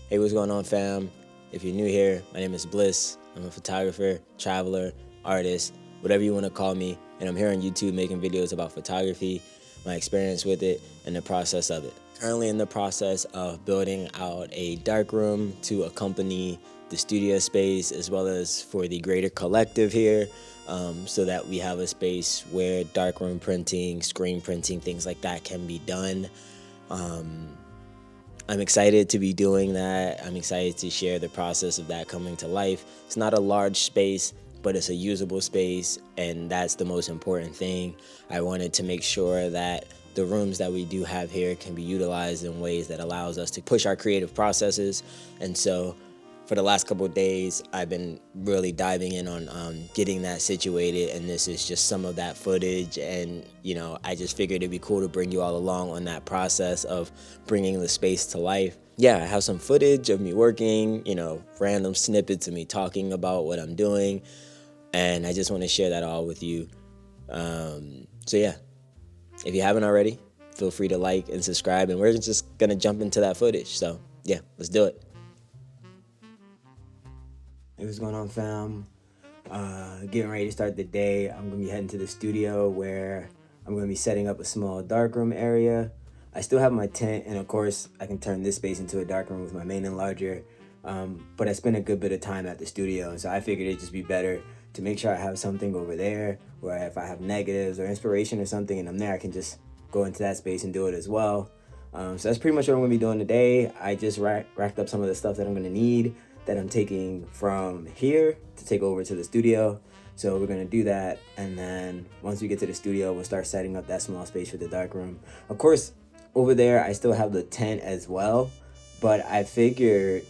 Hey, what's going on, fam? If you're new here, my name is Bliss. I'm a photographer, traveler, artist, whatever you want to call me, and I'm here on YouTube making videos about photography, my experience with it, and the process of it. Currently in the process of building out a darkroom to accompany the studio space as well as for the greater collective here, so that we have a space where darkroom printing, screen printing, things like that can be done. I'm excited to be doing that. I'm excited to share the process of that coming to life. It's not a large space, but it's a usable space, and that's the most important thing. I wanted to make sure that the rooms that we do have here can be utilized in ways that allows us to push our creative processes. And so for the last couple of days, I've been really diving in on getting that situated, and this is just some of that footage. And I just figured it'd be cool to bring you all along on that process of bringing the space to life. Yeah, I have some footage of me working, random snippets of me talking about what I'm doing, and I just want to share that all with you. So yeah, if you haven't already, feel free to like and subscribe, and we're just gonna jump into that footage. So yeah, let's do it. Hey, what's going on, fam? Getting ready to start the day. I'm gonna be heading to the studio where I'm gonna be setting up a small darkroom area. I still have my tent, and of course I can turn this space into a darkroom with my main enlarger. But I spent a good bit of time at the studio, so I figured it'd just be better to make sure I have something over there where if I have negatives or inspiration or something and I'm there, I can just go into that space and do it as well. So that's pretty much what I'm gonna be doing today. I just racked up some of the stuff that I'm gonna need that I'm taking from here to take over to the studio. So we're gonna do that, and then once we get to the studio, we'll start setting up that small space for the darkroom. Of course, over there, I still have the tent as well, but I figured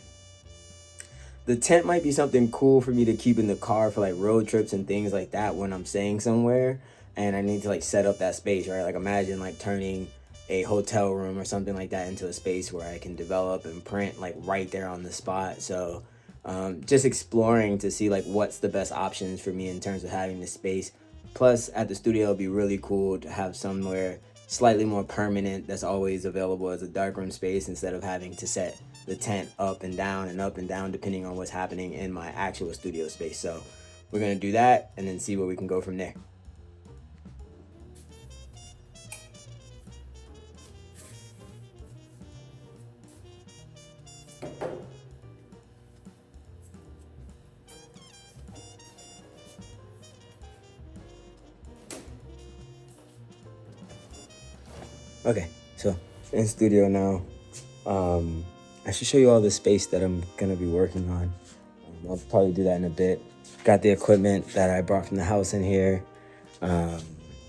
the tent might be something cool for me to keep in the car for like road trips and things like that when I'm staying somewhere and I need to like set up that space, right? Like imagine like turning a hotel room or something like that into a space where I can develop and print like right there on the spot. So just exploring to see like what's the best options for me in terms of having the space. Plus at the studio, it'd be really cool to have somewhere slightly more permanent that's always available as a darkroom space instead of having to set the tent up and down depending on what's happening in my actual studio space. So we're gonna do that and then see where we can go from there. Okay, so in studio now. I should show you all the space that I'm gonna be working on. I'll probably do that in a bit. Got the equipment that I brought from the house in here. Yeah,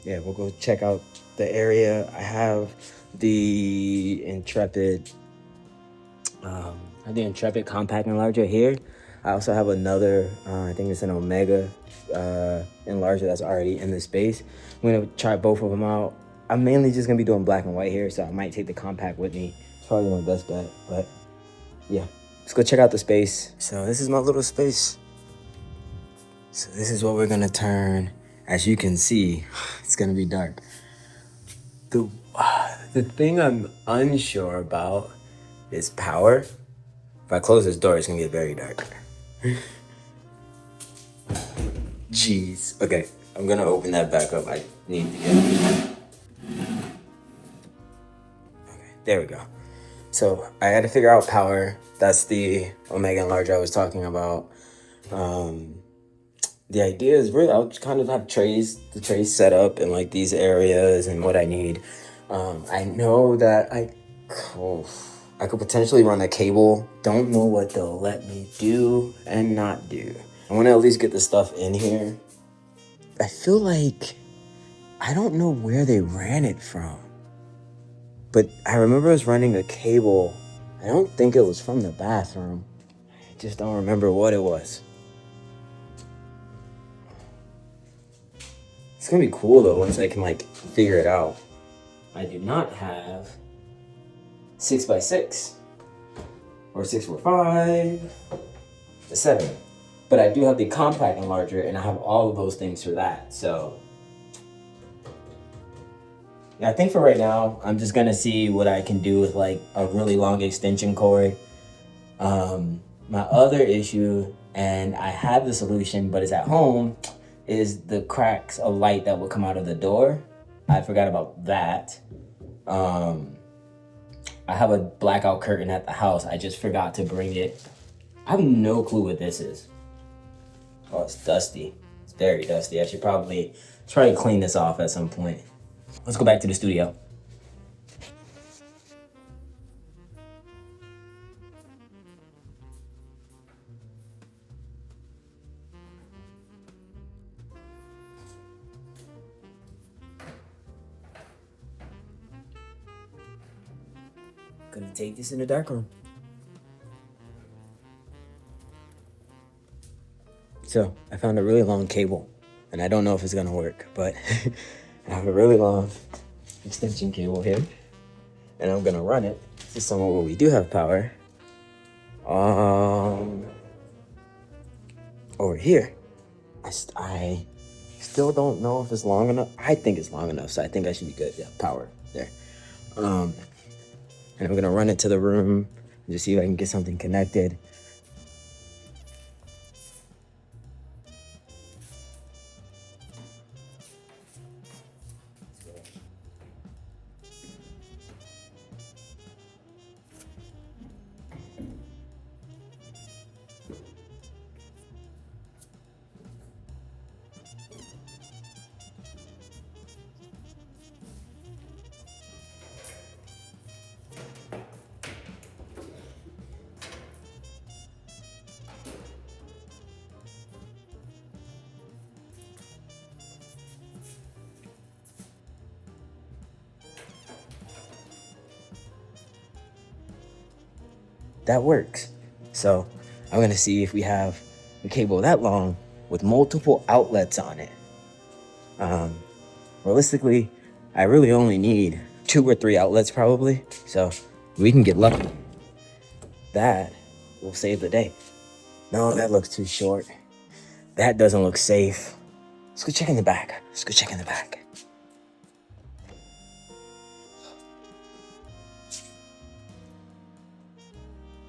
we'll go check out the area. I have the Intrepid, compact enlarger here. I also have another, I think it's an Omega enlarger that's already in the space. I'm gonna try both of them out. I'm mainly just gonna be doing black and white here, so I might take the compact with me. It's probably my best bet, but yeah. Let's go check out the space. So this is my little space. So this is what we're gonna turn. As you can see, it's gonna be dark. The thing I'm unsure about is power. If I close this door, it's gonna get very dark. Jeez. Okay, I'm gonna open that back up. I need to get. Okay, there we go. So I had to figure out power. That's the Omega enlarger I was talking about. The idea is really I'll just kind of have the trays set up in like these areas and what I need. I know that I could potentially run a cable. Don't know what they'll let me do and not do. I want to at least get the stuff in here. I feel like I don't know where they ran it from, but I remember us running a cable. I don't think it was from the bathroom. I just don't remember what it was. It's gonna be cool though once I can like figure it out. I do not have 6x6 or 6x5, the 7, but I do have the compact enlarger and I have all of those things for that. So yeah, I think for right now, I'm just gonna see what I can do with like a really long extension cord My other issue, and I have the solution, but it's at home, is the cracks of light that will come out of the door. I forgot about that. I have a blackout curtain at the house. I just forgot to bring it. I have no clue what this is. Oh, it's dusty. It's very dusty. I should probably try to clean this off at some point. Let's go back to the studio. Gonna take this in the darkroom. So I found a really long cable, and I don't know if it's gonna work, but I have a really long extension cable here, and I'm gonna run it to somewhere where we do have power. Over here. I still don't know if it's long enough. I think it's long enough, so I think I should be good. Yeah, power there. And I'm gonna run it to the room and just see if I can get something connected. That works. So I'm gonna see if we have a cable that long with multiple outlets on it. Realistically, I really only need 2 or 3 outlets probably. So we can get lucky. That will save the day. No, that looks too short. That doesn't look safe. Let's go check in the back. Let's go check in the back.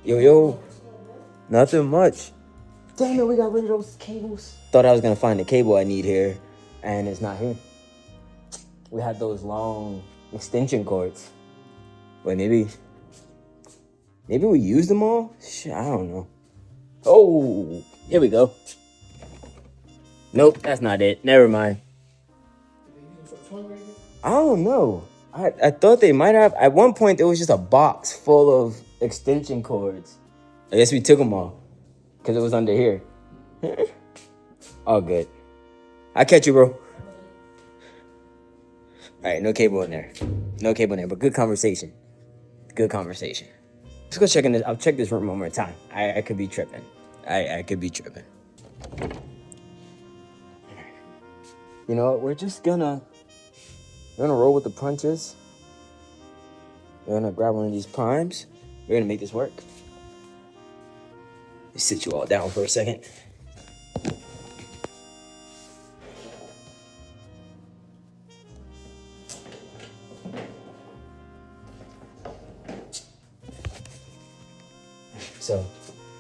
Yo, nothing much. Damn it, we got rid of those cables. Thought I was gonna find the cable I need here, and it's not here. We had those long extension cords. Wait, maybe we used them all? Shit, I don't know. Oh, here we go. Nope, that's not it. Never mind. I don't know. I thought they might have. At one point, there was just a box full of extension cords. I guess we took them all because it was under here. All good. I'll catch you, bro. All right, no cable in there. No cable in there, but good conversation. Good conversation. Let's go check in this. I'll check this room one more time. I could be tripping. I could be tripping. You know what? We're gonna roll with the punches. We're gonna grab one of these primes. We're gonna make this work. Let's sit you all down for a second. So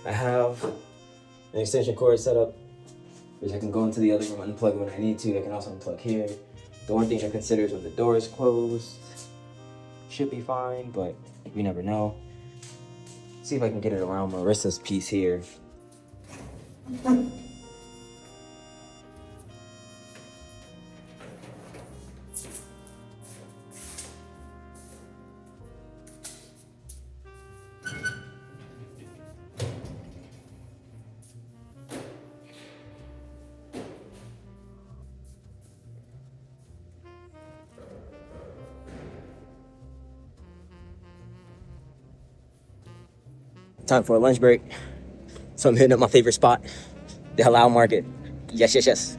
I have an extension cord set up, which I can go into the other room and unplug when I need to. I can also unplug here. The one thing to consider is when the door is closed. Should be fine, but we never know. See if I can get it around Marissa's piece here. Time for a lunch break. So I'm hitting up my favorite spot, the halal market. Yes.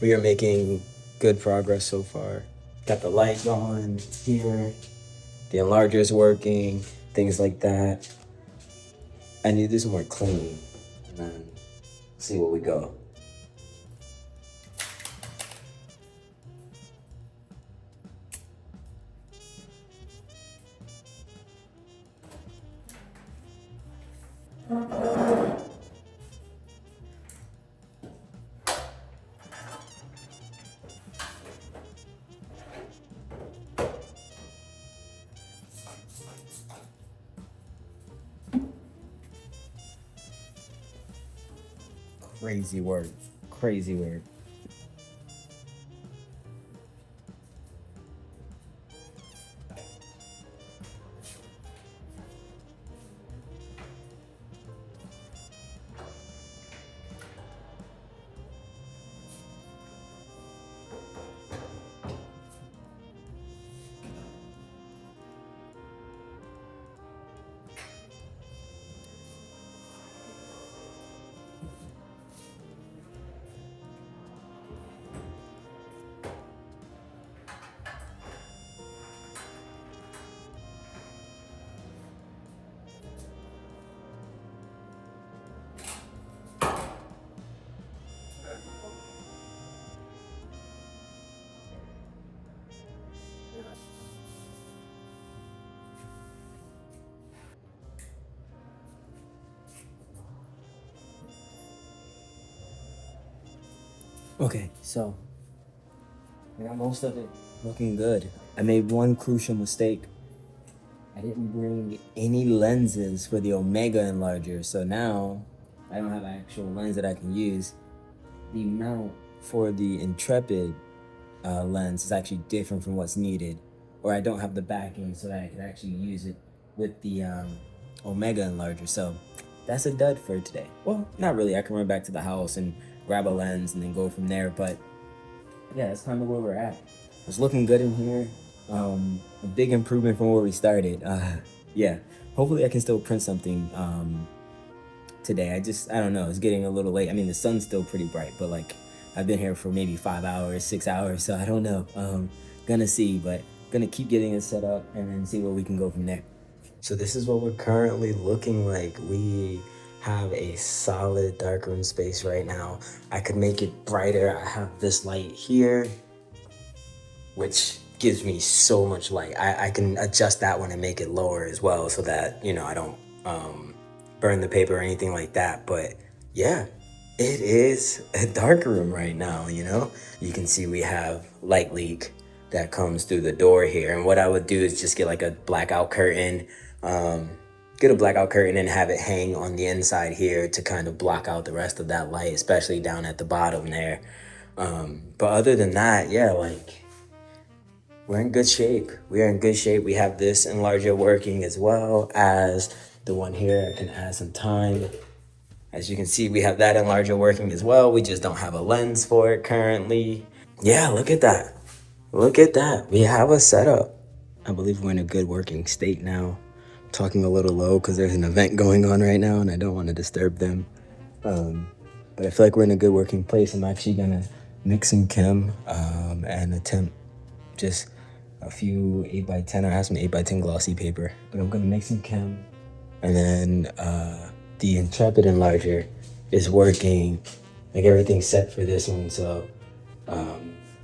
We are making good progress so far. Got the light going here, the enlarger is working, things like that. I need to do some more cleaning and then see where we go. Crazy work. Crazy work. Okay, so I got most of it looking good. I made one crucial mistake. I didn't bring any lenses for the Omega enlarger, so now I don't have an actual lens that I can use. The mount for the Intrepid lens is actually different from what's needed, or I don't have the backing so that I can actually use it with the Omega enlarger. So that's a dud for today. Well, not really. I can run back to the house and grab a lens and then go from there. But yeah, that's kind of where we're at. It's looking good in here. A big improvement from where we started. Yeah, hopefully I can still print something today. I don't know. It's getting a little late. I mean, the sun's still pretty bright, but like I've been here for maybe 5 hours, 6 hours, so I don't know. Gonna see, but gonna keep getting it set up and then see where we can go from there. So this is what we're currently looking like. We have a solid darkroom space right now. I could make it brighter. I have this light here, which gives me so much light. I can adjust that one and make it lower as well so that, you know, I don't burn the paper or anything like that. But yeah, it is a dark room right now, you know? You can see we have light leak that comes through the door here. And what I would do is just get like a blackout curtain, get a blackout curtain and have it hang on the inside here to kind of block out the rest of that light, especially down at the bottom there. But other than that, yeah, like we're in good shape. We are in good shape. We have this enlarger working as well as the one here. I can add some time. As you can see, we have that enlarger working as well. We just don't have a lens for it currently. Yeah, look at that. Look at that. We have a setup. I believe we're in a good working state now. I'm talking a little low because there's an event going on right now and I don't want to disturb them. But I feel like we're in a good working place. I'm actually gonna mix some chem and attempt just a few 8x10. I have some 8x10 glossy paper, but I'm gonna make some chem. And then the Intrepid enlarger is working. Like everything's set for this one, so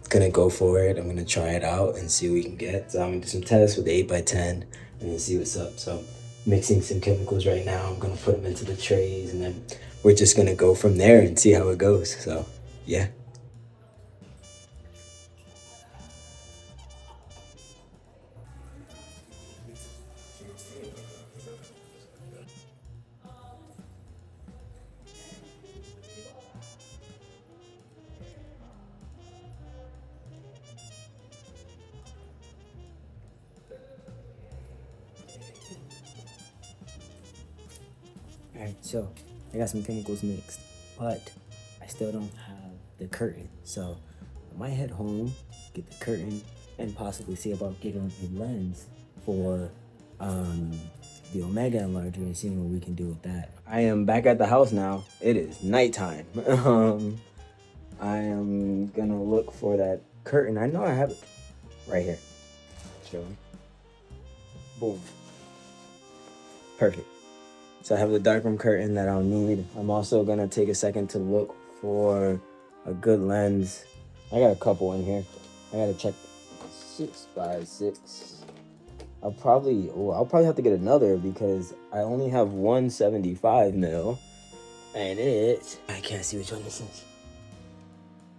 gonna go for it. I'm gonna try it out and see what we can get. So I'm gonna do some tests with the 8x10 and then see what's up. So mixing some chemicals right now. I'm gonna put them into the trays and then we're just gonna go from there and see how it goes. So yeah. Alright, so I got some chemicals mixed, but I still don't have the curtain. So I might head home, get the curtain, and possibly see about getting a lens for the Omega enlarger and seeing what we can do with that. I am back at the house now. It is nighttime. I am gonna look for that curtain. I know I have it right here. Show me. Boom. Perfect. So I have the darkroom curtain that I'll need. I'm also gonna take a second to look for a good lens. I got a couple in here. I gotta check 6x6. I'll probably have to get another because I only have one 75 mil, and I can't see which one this is.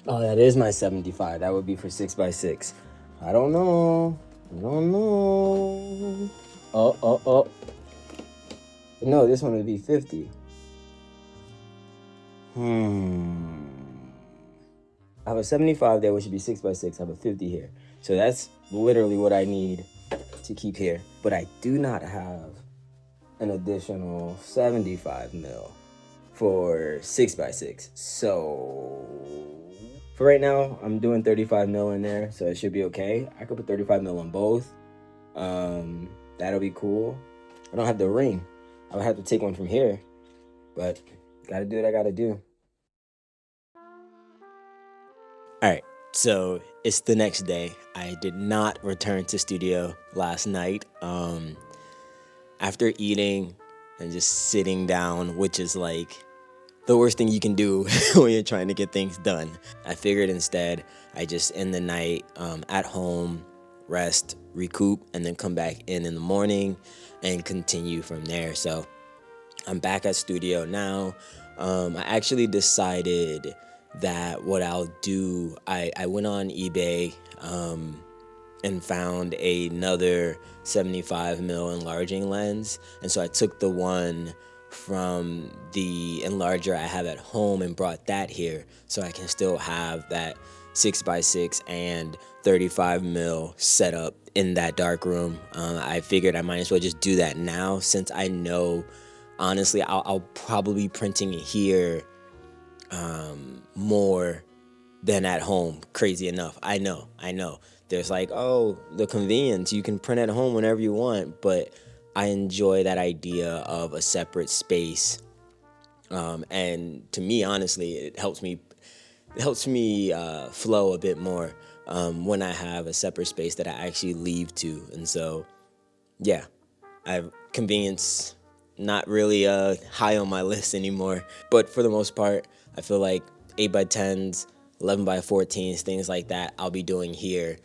Oh, that is my 75. That would be for 6x6. I don't know. Oh. No, this one would be 50. I have a 75 there, which should be 6x6. I have a 50 here. So that's literally what I need to keep here. But I do not have an additional 75 mil for 6x6. So for right now, I'm doing 35 mil in there, so it should be okay. I could put 35 mil on both. That'll be cool. I don't have the ring. I would have to take one from here, but gotta do what I gotta do. All right, so it's the next day. I did not return to studio last night. After eating and just sitting down, which is like the worst thing you can do when you're trying to get things done, I figured instead I just end the night at home, rest, recoup, and then come back in the morning and continue from there. So I'm back at studio now. I actually decided that what I'll do, I went on eBay and found another 75 mil enlarging lens. And so I took the one from the enlarger I have at home and brought that here so I can still have that 6x6 and 35 mil set up in that dark room. I figured I might as well just do that now since I know, honestly, I'll probably be printing it here more than at home. Crazy enough. I know. There's like, oh, the convenience. You can print at home whenever you want, but I enjoy that idea of a separate space. And to me, honestly, it helps me flow a bit more when I have a separate space that I actually leave to. And so, yeah, I've convenience not really high on my list anymore. But for the most part, I feel like 8x10s, 11x14s, things like that, I'll be doing here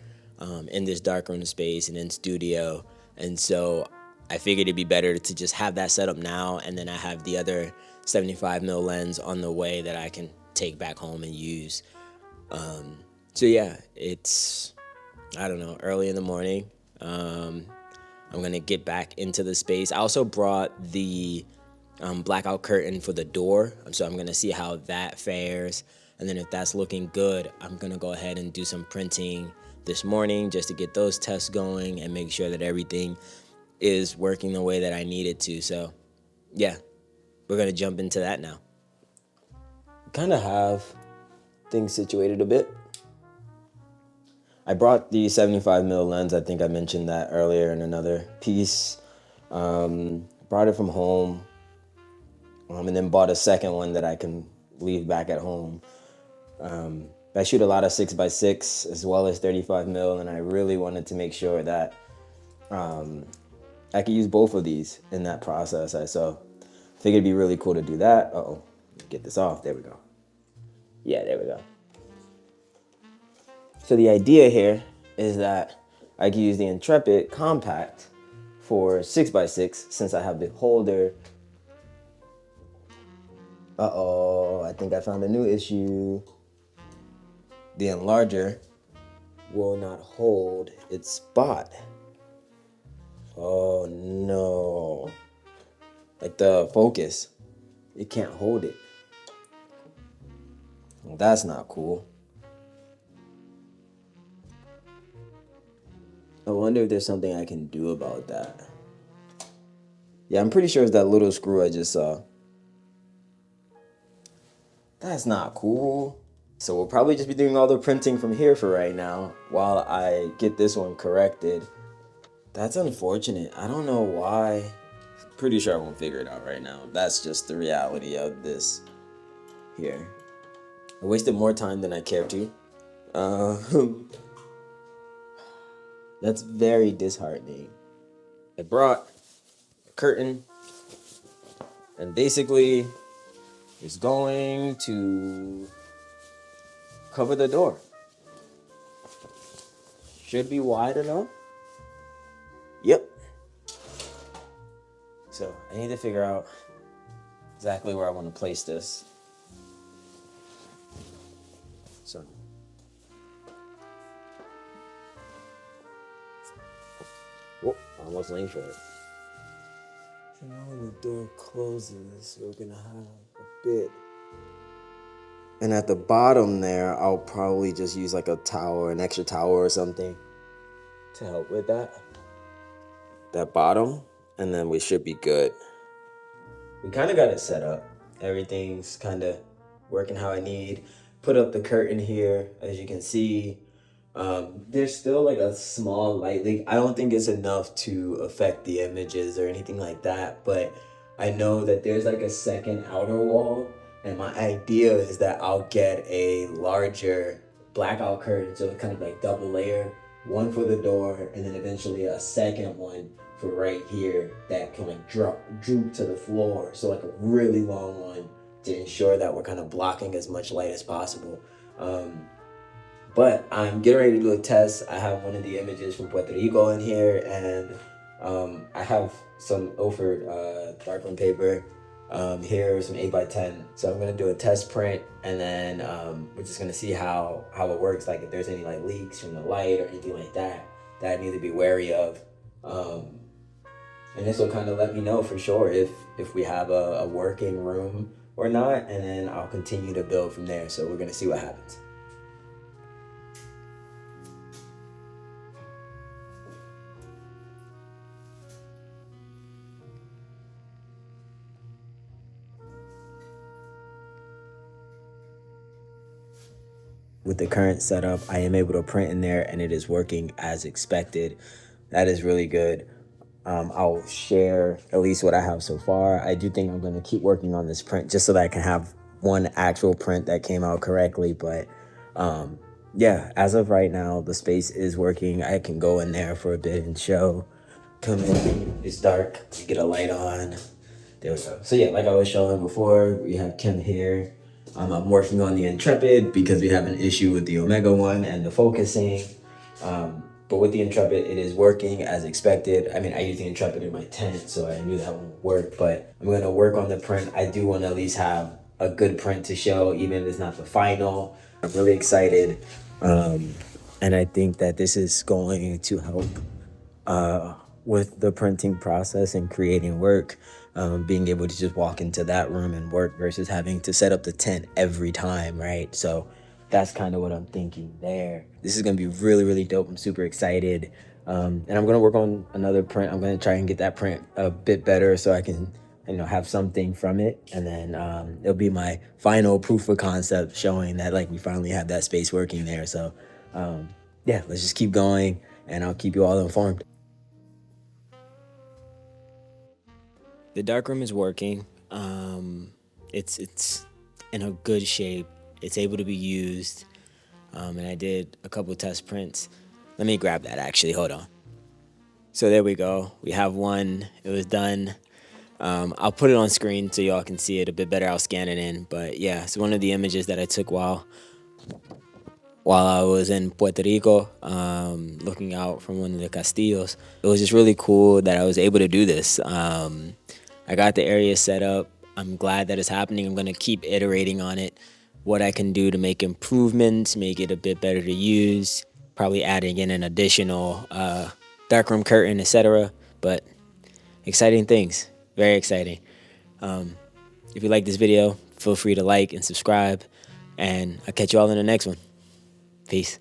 in this darkroom space and in studio. And so I figured it'd be better to just have that set up now, and then I have the other 75 mil lens on the way that I can take back home and use. So yeah, it's, I don't know, early in the morning. I'm gonna get back into the space. I also brought the blackout curtain for the door, so I'm gonna see how that fares, and then if that's looking good, I'm gonna go ahead and do some printing this morning just to get those tests going and make sure that everything is working the way that I need it to. So yeah, we're gonna jump into that now. Kind of have things situated a bit. I brought the 75 mil lens. I think I mentioned that earlier in another piece. Brought it from home, and then bought a second one that I can leave back at home. I shoot a lot of 6x6 as well as 35 mil, and I really wanted to make sure that I could use both of these in that process. So I figured it'd be really cool to do that. Get this off. There we go. Yeah, there we go. So the idea here is that I can use the Intrepid Compact for 6x6 since I have the holder. I think I found a new issue. The enlarger will not hold its spot. Oh no. Like the focus, it can't hold it. Well, that's not cool. I wonder if there's something I can do about that. Yeah, I'm pretty sure it's that little screw I just saw. That's not cool. So we'll probably just be doing all the printing from here for right now while I get this one corrected. That's unfortunate. I don't know why. Pretty sure I won't figure it out right now. That's just the reality of this here. I wasted more time than I cared to. That's very disheartening. I brought a curtain and basically it's going to cover the door. Should be wide enough. Yep. So I need to figure out exactly where I want to place this. So whoop, I almost leaned for it. So now when the door closes, we're gonna have a bit. And at the bottom there, I'll probably just use like a towel, an extra towel or something to help with that bottom, and then we should be good. We kind of got it set up. Everything's kind of working how I need. Put up the curtain here, as you can see. There's still like a small light leak. I don't think it's enough to affect the images or anything like that, but I know that there's like a second outer wall, and my idea is that I'll get a larger blackout curtain, so it's kind of like double layer, one for the door, and then eventually a second one for right here that can like droop to the floor, so like a really long one to ensure that we're kind of blocking as much light as possible. But I'm getting ready to do a test. I have one of the images from Puerto Rico in here, and I have some Ilford darkroom paper here, some 8x10. So I'm gonna do a test print, and then we're just gonna see how it works. Like if there's any like leaks from the light or anything like that I need to be wary of. And this will kind of let me know for sure if we have a working room or not, and then I'll continue to build from there. So we're gonna see what happens. With the current setup, I am able to print in there and it is working as expected. That is really good. I'll share at least what I have so far. I do think I'm going to keep working on this print just so that I can have one actual print that came out correctly. But yeah, as of right now, the space is working. I can go in there for a bit and show. Come in, it's dark, get a light on. There we go. So yeah, like I was showing before, we have Kim here. I'm working on the Intrepid because we have an issue with the Omega one and the focusing. But with the Intrepid, it is working as expected. I mean, I use the Intrepid in my tent, so I knew that wouldn't work, but I'm gonna work on the print. I do wanna at least have a good print to show, even if it's not the final. I'm really excited. And I think that this is going to help with the printing process and creating work. Being able to just walk into that room and work versus having to set up the tent every time, right? So that's kind of what I'm thinking there. This is gonna be really, really dope. I'm super excited. And I'm gonna work on another print. I'm gonna try and get that print a bit better so I can, have something from it. And then it'll be my final proof of concept showing that like we finally have that space working there. So yeah, let's just keep going and I'll keep you all informed. The darkroom is working. It's in a good shape. It's able to be used. And I did a couple test prints. Let me grab that actually, hold on. So there we go. We have one, it was done. I'll put it on screen so y'all can see it a bit better. I'll scan it in. But yeah, it's one of the images that I took while I was in Puerto Rico, looking out from one of the castillos. It was just really cool that I was able to do this. I got the area set up. I'm glad that it's happening. I'm gonna keep iterating on it, what I can do to make improvements, make it a bit better to use, probably adding in an additional darkroom curtain, etc. But exciting things, very exciting. If you like this video, feel free to like and subscribe, and I'll catch you all in the next one. Peace.